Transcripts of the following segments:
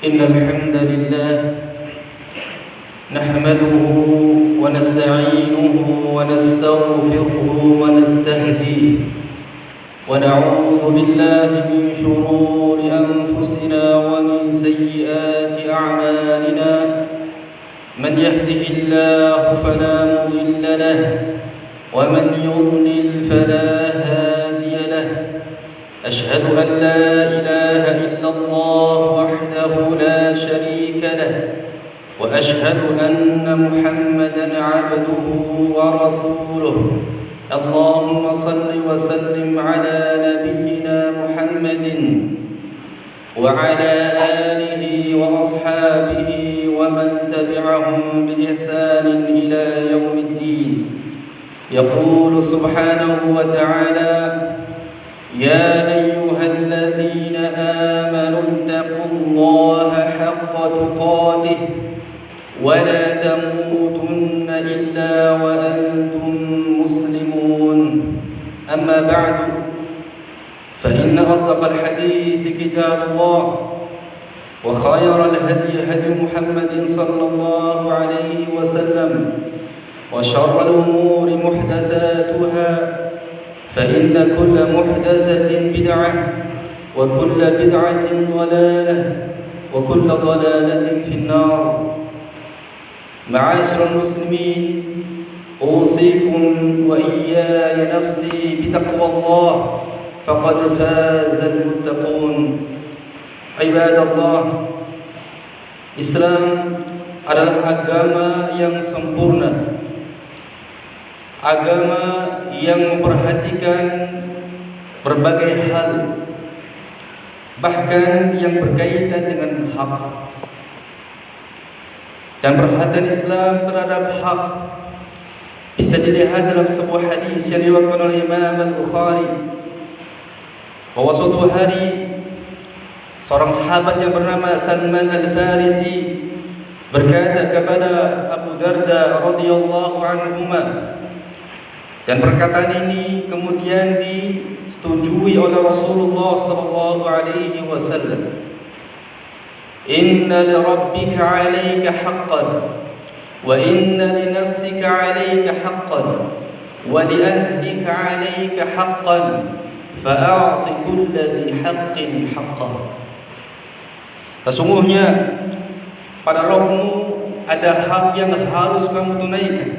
إن الحمد لله نحمده ونستعينه ونستغفره ونستهديه ونعوذ بالله من شرور أنفسنا ومن سيئات أعمالنا من يهده الله فلا مضل له ومن يضلل فلا هادي له أشهد أن لا إله إلا الله وحده لا شريك له وأشهد أن محمدًا عبده ورسوله اللهم صل وسلم على نبينا محمد وعلى آله وأصحابه ومن تبعهم بإحسان إلى يوم الدين يقول سبحانه وتعالى يا أيها الذين آمنوا اتقوا الله حق تقاته ولا تموتن إلا وأنتم مسلمون أما بعد فإن أصدق الحديث كتاب الله وخير الهدي هدي محمد صلى الله عليه وسلم وشر الأمور محدثاتها فإن كل محدثة بدعة وكل بدعة ضلالة وكل ضلالة في النار. معاشر المسلمين أوصيكم وإياي نفسي بتقوى الله فقد فاز المتقون. عباد الله, Islam adalah agama yang sempurna, agama yang memperhatikan berbagai hal, bahkan yang berkaitan dengan hak. Dan perhatian Islam terhadap hak bisa dilihat dalam sebuah hadis yang diriwayatkan oleh Imam Al-Bukhari, bahwa suatu hari seorang sahabat yang bernama Salman Al-Farisi berkata kepada Abu Darda radhiyallahu anhuma, dan perkataan ini kemudian disetujui oleh Rasulullah sallallahu alaihi wasallam. Inna li rabbika 'alaika haqqan wa inna li nafsika 'alaika haqqan wa li ahlika 'alaika haqqan fa'ati kulli dhi haqqin haqqah. Sesungguhnya pada Rabbmu ada hak yang harus kamu tunaikan,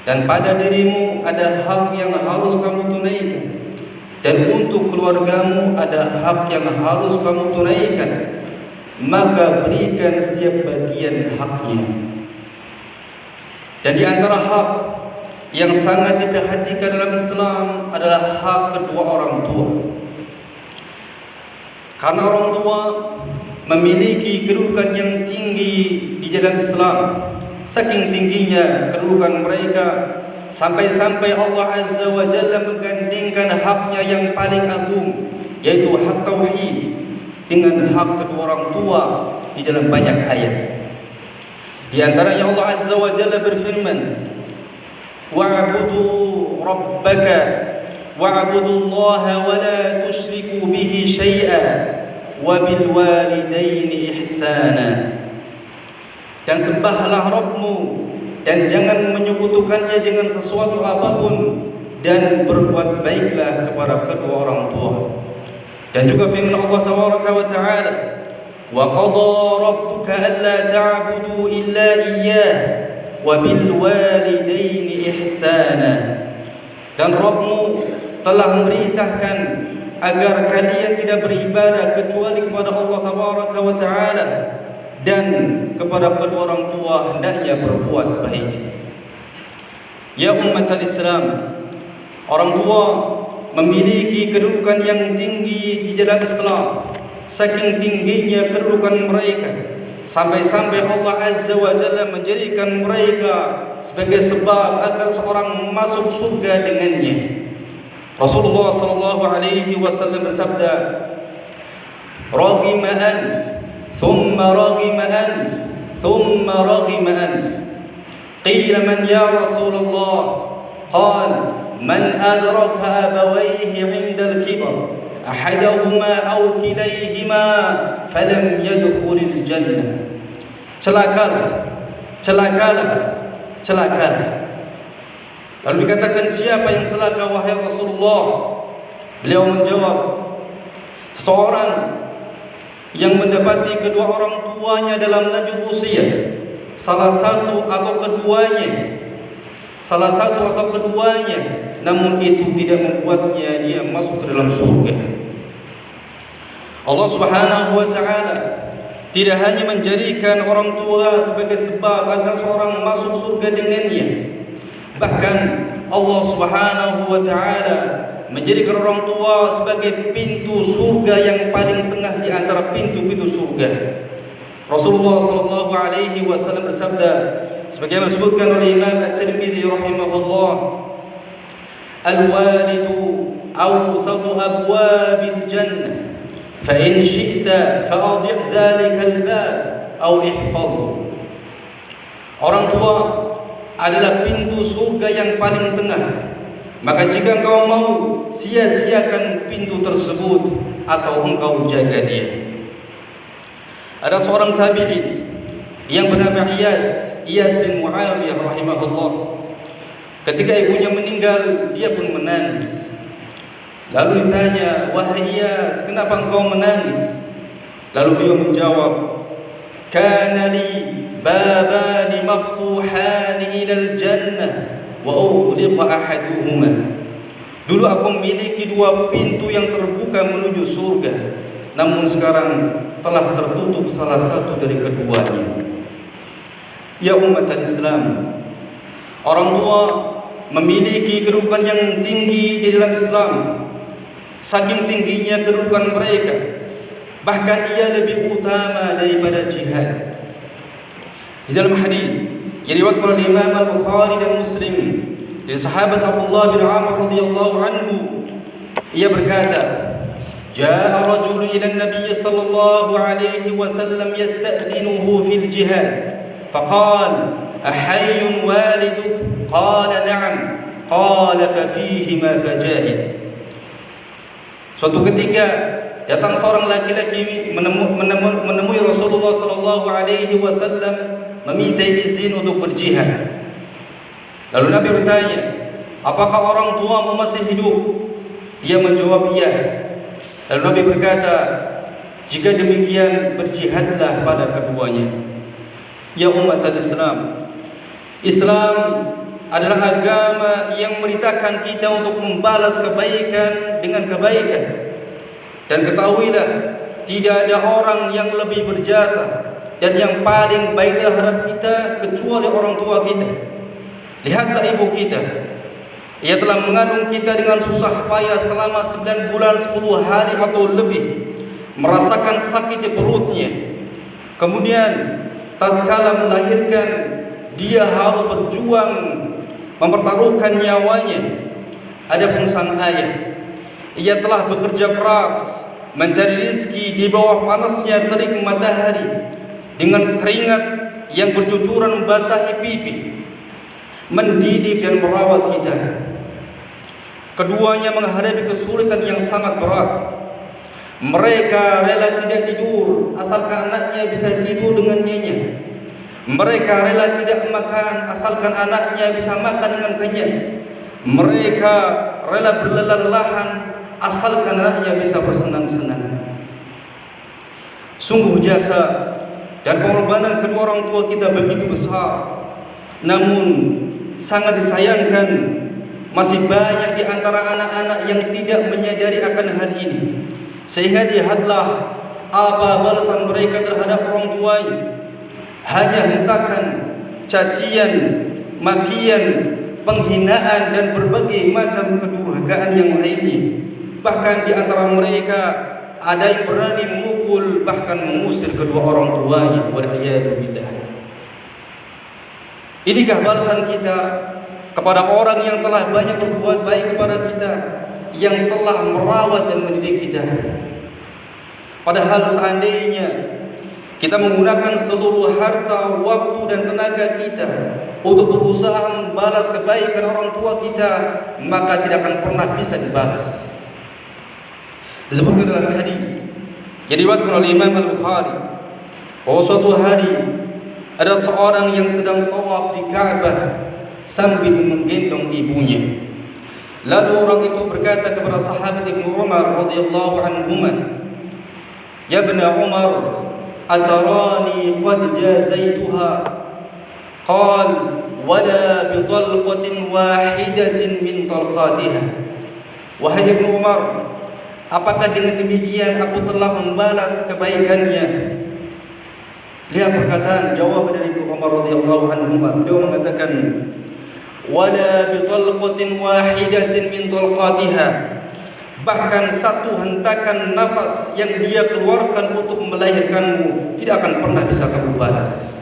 dan pada dirimu ada hak yang harus kamu tunaikan, dan untuk keluargamu ada hak yang harus kamu tunaikan, maka berikan setiap bagian haknya. Dan di antara hak yang sangat diperhatikan dalam Islam adalah hak kedua orang tua. Karena orang tua memiliki kedudukan yang tinggi di dalam Islam, saking tingginya kedudukan mereka sampai-sampai Allah Azza wa Jalla menggandingkan haknya yang paling agung, yaitu hak tauhid, dengan hak kedua orang tua di dalam banyak ayat. Di antaranya Allah Azza wa Jalla berfirman, wa'budu rabbaka wa'budullaha wa la tusyriku bihi syai'a wa bil walidaini ihsana. Dan sembahlah Rabbmu dan jangan menyekutukannya dengan sesuatu apapun, dan berbuat baiklah kepada kedua orang tua. Dan juga firman Allah Tabaraka wa Ta'ala, wa qadha rabbuka alla ta'budu illa iyyah wa bil walidaini ihsana. Dan Rabbmu telah memerintahkan agar kalian tidak beribadah kecuali kepada Allah Tabaraka wa Ta'ala, dan kepada kedua orang tua hendaknya berbuat baik. Ya umatul Islam, orang tua memiliki kedudukan yang tinggi di dalam Islam. Saking tingginya kedudukan mereka, sampai-sampai Allah Azza wa Jalla menjadikan mereka sebagai sebab agar seorang masuk surga dengannya. Rasulullah sallallahu alaihi wasallam bersabda, "Raghima anf, thumma raghima anf, thumma raghima anf." Qila man ya Rasulullah? Qala man adraka abawayhi 'inda al-kibar ahadahuma aw kilayhima falam yadkhulil jannah. Celakalah, celakalah, celakalah. Lalu dikatakan, siapa yang celaka wahai Rasulullah? Beliau menjawab, seseorang yang mendapati kedua orang tuanya dalam lanjut usia, salah satu atau keduanya, namun itu tidak membuatnya dia masuk ke dalam surga. Allah Subhanahu wa taala tidak hanya menjadikan orang tua sebagai sebab agar seorang masuk surga dengannya, bahkan Allah Subhanahu wa taala menjadikan orang tua sebagai pintu surga yang paling tengah di antara pintu-pintu surga. Rasulullah sallallahu alaihi wasallam bersabda, sebagaimana disebutkan oleh Imam At-Tirmidzi rahimahullah, al-walidu awsatu abwabil jannah, fa in syi'ta fa'adhi' dzalika al-bab aw ihfadhu. Orang tua adalah pintu surga yang paling tengah, maka jika engkau mau, sia-siakan pintu tersebut atau engkau jaga dia. Ada seorang tabi'in yang bernama Iyas bin Muawiyah rahimahullah. Ketika ibunya meninggal, dia pun menangis. Lalu ditanya, wahai Iyas, kenapa engkau menangis? Lalu beliau menjawab, kana li babani maftuhani ilal jannah wa ughliqa ahaduhuma. Dulu aku memiliki dua pintu yang terbuka menuju surga, namun sekarang telah tertutup salah satu dari keduanya. Ya umat Islam, orang tua memiliki kedudukan yang tinggi di dalam Islam. Saking tingginya kedudukan mereka, bahkan ia lebih utama daripada jihad. Di dalam hadis yang diriwayatkan oleh Imam Al-Bukhari dan Muslim dari sahabat Abdullah bin Amr radhiyallahu anhu, ia berkata, jaa rajulun ila an-nabiy sallallahu alaihi wasallam yasta'dhinuhu fil jihad, faqala ahayyun waliduk? Qala na'am. Qala fa fihi ma fajahid. Suatu ketika datang seorang laki-laki menemui Rasulullah sallallahu alaihi wasallam meminta izin untuk berjihad. Lalu Nabi bertanya, apakah orang tuamu masih hidup? Dia menjawab, iya. Lalu Nabi berkata, jika demikian berjihadlah pada keduanya. Ya umat Islam, Islam adalah agama yang memerintahkan kita untuk membalas kebaikan dengan kebaikan. Dan ketahuilah, tidak ada orang yang lebih berjasa dan yang paling baik terhadap kita kecuali orang tua kita. Lihatlah ibu kita, ia telah mengandung kita dengan susah payah selama 9 bulan 10 hari atau lebih, merasakan sakit di perutnya. Kemudian tatkala melahirkan, dia harus berjuang mempertaruhkan nyawanya. Adapun sang ayah, ia telah bekerja keras mencari rezeki di bawah panasnya terik matahari dengan keringat yang bercucuran membasahi pipi, mendidik dan merawat kita. Keduanya menghadapi kesulitan yang sangat berat. Mereka rela tidak tidur asalkan anaknya bisa tidur dengan nyenyak. Mereka rela tidak makan asalkan anaknya bisa makan dengan kenyang. Mereka rela berlelah-lelahan asalkan anaknya bisa bersenang-senang. Sungguh jasa dan pengorbanan kedua orang tua kita begitu besar. Namun sangat disayangkan, masih banyak di antara anak-anak yang tidak menyadari akan hal ini. Sehingga lihatlah apa balasan mereka terhadap orang tuanya. Hanya hentakan, cacian, makian, penghinaan dan berbagai macam kedurhakaan yang lainnya. Bahkan di antara mereka ada yang berani memukul bahkan mengusir kedua orang tuanya. Wal'iyadzubillah. Inikah balasan kita kepada orang yang telah banyak berbuat baik kepada kita, yang telah merawat dan mendidik kita? Padahal seandainya kita menggunakan seluruh harta, waktu dan tenaga kita untuk berusaha membalas kebaikan orang tua kita, maka tidak akan pernah bisa dibalas. Disebutkan dalam hadis yang diriwayatkan oleh Imam Al-Bukhari bahwa suatu hari ada seorang yang sedang tawaf di Ka'bah sambil menggendong ibunya. Lalu orang itu berkata kepada sahabat Ibnu Umar radhiyallahu anhuma, "Ya Ibn Umar, atarani qad jazaituha?" Qal, "Wala bi talqatin wahidatin min talqatiha." Wahai Ibnu Umar, apakah dengan demikian aku telah membalas kebaikannya? Lihat perkataan jawaban dari Ibnu Umar radhiyallahu anhuma. Beliau mengatakan, "Wala bi talqatin wahidatin min talqatiha." Bahkan satu hentakan nafas yang dia keluarkan untuk melahirkanmu tidak akan pernah bisa kamu balas.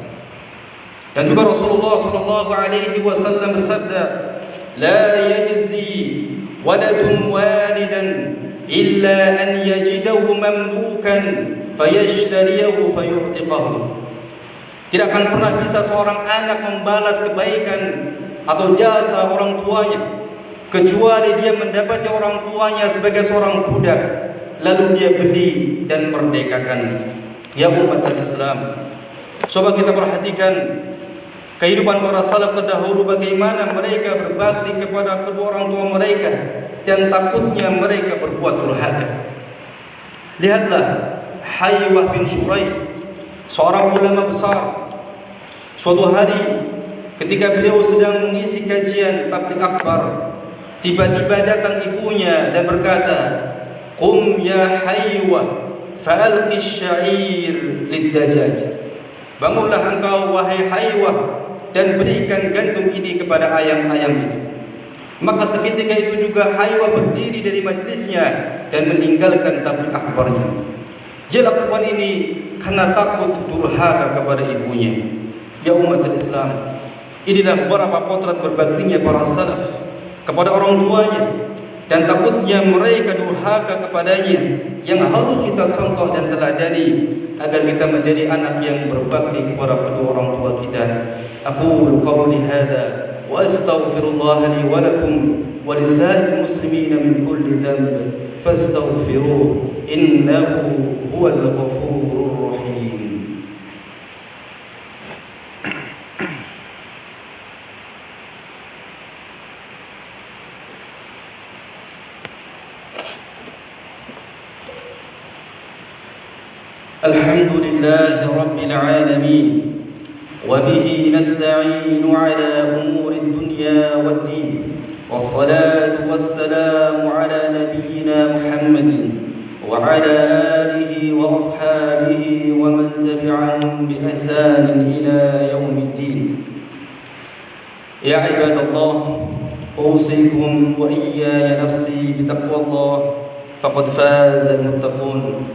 Dan juga Rasulullah sallallahu alaihi wasallam bersabda, "La yajzi waladun walidan illa an yajidahu mamlukan fayashtariyahu fayu'tiqahu." Tidak akan pernah bisa seorang anak membalas kebaikan atau jasa orang tuanya kecuali dia mendapati orang tuanya sebagai seorang budak, lalu dia beli dan merdekakan. Ya umat Islam, coba kita perhatikan kehidupan para salaf terdahulu, bagaimana mereka berbakti kepada kedua orang tua mereka dan takutnya mereka berbuat durhaka. Lihatlah Haywah bin Shuraih, seorang ulama besar. Suatu hari ketika beliau sedang mengisi kajian tabligh akbar, tiba-tiba datang ibunya dan berkata, "Qum ya Haywah fa'alqi asy-sya'ir lid-dajjaj." Bangunlah engkau wahai Haywah dan berikan gandum ini kepada ayam-ayam itu. Maka seketika itu juga Haywah berdiri dari majlisnya dan meninggalkan tabligh akbarnya. Dia lakukan ini karena takut durhaka kepada ibunya. Ya umat Islam, inilah beberapa potret berbaktinya para salaf kepada orang tuanya dan takutnya mereka durhaka kepadanya, yang harus kita contoh dan teladani agar kita menjadi anak yang berbakti kepada kedua orang tua kita. Aqulu qawli hadza wa astaghfirullah li wa lakum wa lisa'il muslimin min kulli dhanb fastaghfiruhu innahu huwal ghafurur rahim. Alhamdulillahi rabbil alamin wa bihi nasta'inu ala umuri dunya waddin, wassalatu wassalamu ala nabiyyina Muhammadin wa ala alihi wa ashabihi wa man tabi'ahum bi ihsanin ila yaumiddin. Ya ibadallah, usikum wa iyaya nafsi bi taqwallah faqad faza al-muttaqun.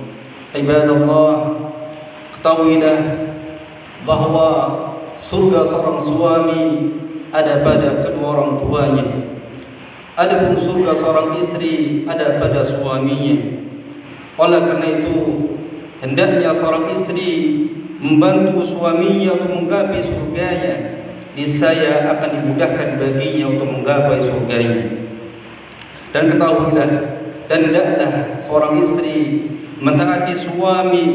Ibadallah, ketahuilah bahwa surga seorang suami ada pada kedua orang tuanya. Adapun surga seorang istri ada pada suaminya. Oleh karena itu, hendaknya seorang istri membantu suaminya untuk menggapai surganya. Niscaya akan dimudahkan baginya untuk menggapai surganya. Dan ketahuilah, dan hendaklah seorang istri mentaati suami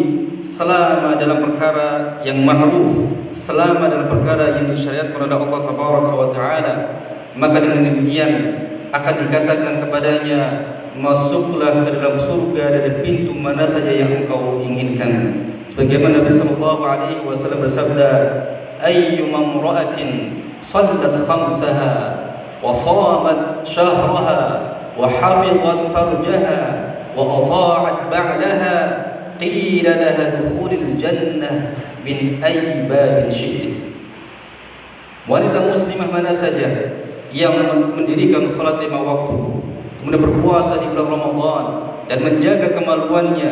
selama dalam perkara yang ma'ruf, selama dalam perkara yang disyariatkan oleh Allah Tabaraka wa Ta'ala. Maka dengan demikian akan dikatakan kepadanya, masuklah ke dalam surga dari pintu mana saja yang engkau inginkan. Sebagaimana Nabi sallallahu alaihi wasallam bersabda, ayyuma imra'atin sallat khamsaha wa shamat shahraha wa hafizat farjaha wa ata'at ba'laha qila laha dukhulil jannah min ayyi babin syi'ti. Wanita muslimah mana saja yang mendirikan salat 5 waktu, kemudian berpuasa di bulan Ramadan dan menjaga kemaluannya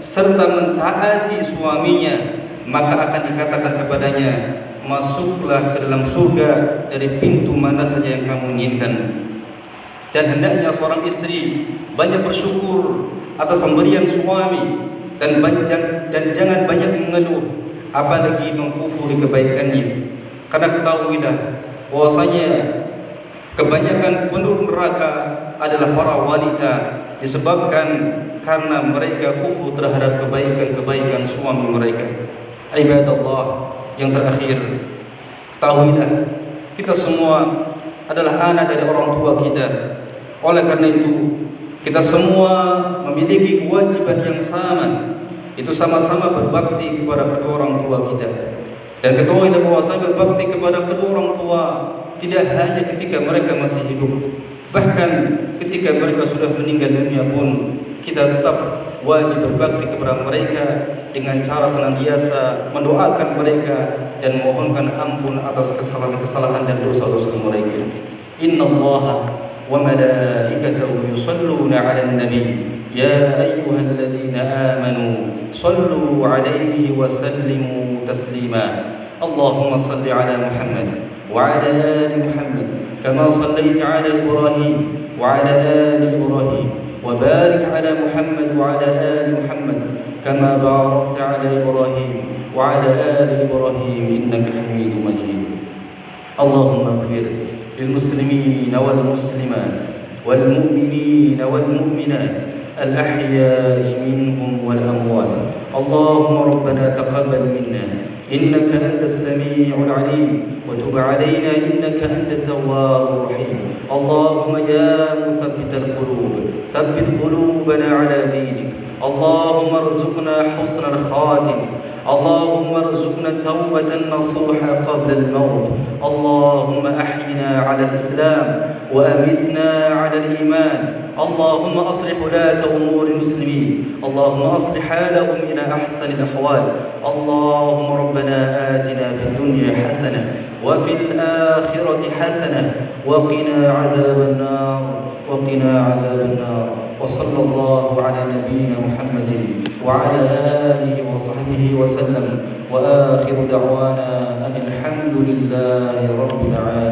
serta mentaati suaminya, maka akan dikatakan kepadanya, masuklah ke dalam surga dari pintu mana saja yang kamu inginkan. Dan hendaknya seorang istri banyak bersyukur atas pemberian suami dan jangan banyak mengeluh apalagi mengkufuri kebaikannya. Karena ketahuilah bahwasanya kebanyakan penduduk neraka adalah para wanita, disebabkan karena mereka kufur terhadap kebaikan-kebaikan suami mereka. Ibadallah, yang terakhir, ketahuilah kita semua adalah anak dari orang tua kita. Oleh karena itu, kita semua memiliki kewajiban yang sama, itu sama-sama berbakti kepada kedua orang tua kita. Dan ketahuilah bahwasanya berbakti kepada kedua orang tua tidak hanya ketika mereka masih hidup, bahkan ketika mereka sudah meninggal dunia pun kita tetap wajib berbakti kepada mereka dengan cara senantiasa mendoakan mereka dan memohonkan ampun atas kesalahan-kesalahan dan dosa-dosa mereka. Innallaha wa malaikatahu yusalluna 'alan nabi ya ayyuhalladzina amanu sallu 'alaihi wa sallimu taslima. Allahumma salli 'ala Muhammad wa 'ala ali Muhammad kama sallaita 'ala Ibrahim wa 'ala ali Ibrahim وبارك على محمد وعلى آل محمد كما باركت على إبراهيم وعلى آل إبراهيم إنك حميد مجيد. اللهم اغفر للمسلمين والمسلمات والمؤمنين والمؤمنات الأحياء منهم والأموات. اللهم ربنا تقبل منا إنك أنت السميع العليم وتب علينا إنك أنت التواب الرحيم. اللهم يا مثبت القلوب ثبت قلوبنا على دينك. اللهم ارزقنا حسن الخاتم. اللهم ارزقنا توبة نصوحا قبل الموت. اللهم أحينا على الإسلام وأمتنا على الإيمان. اللهم أصلح ولاة أمور المسلمين. اللهم أصلح حالهم إلى أحسن الأحوال. اللهم ربنا آتنا في الدنيا حسنة وفي الآخرة حسنة وقنا عذاب النار وقنا عذاب النار. وصلى الله على نبينا محمد وعلى آله وصحبه وسلم وآخر دعوانا أن الحمد لله رب العالمين.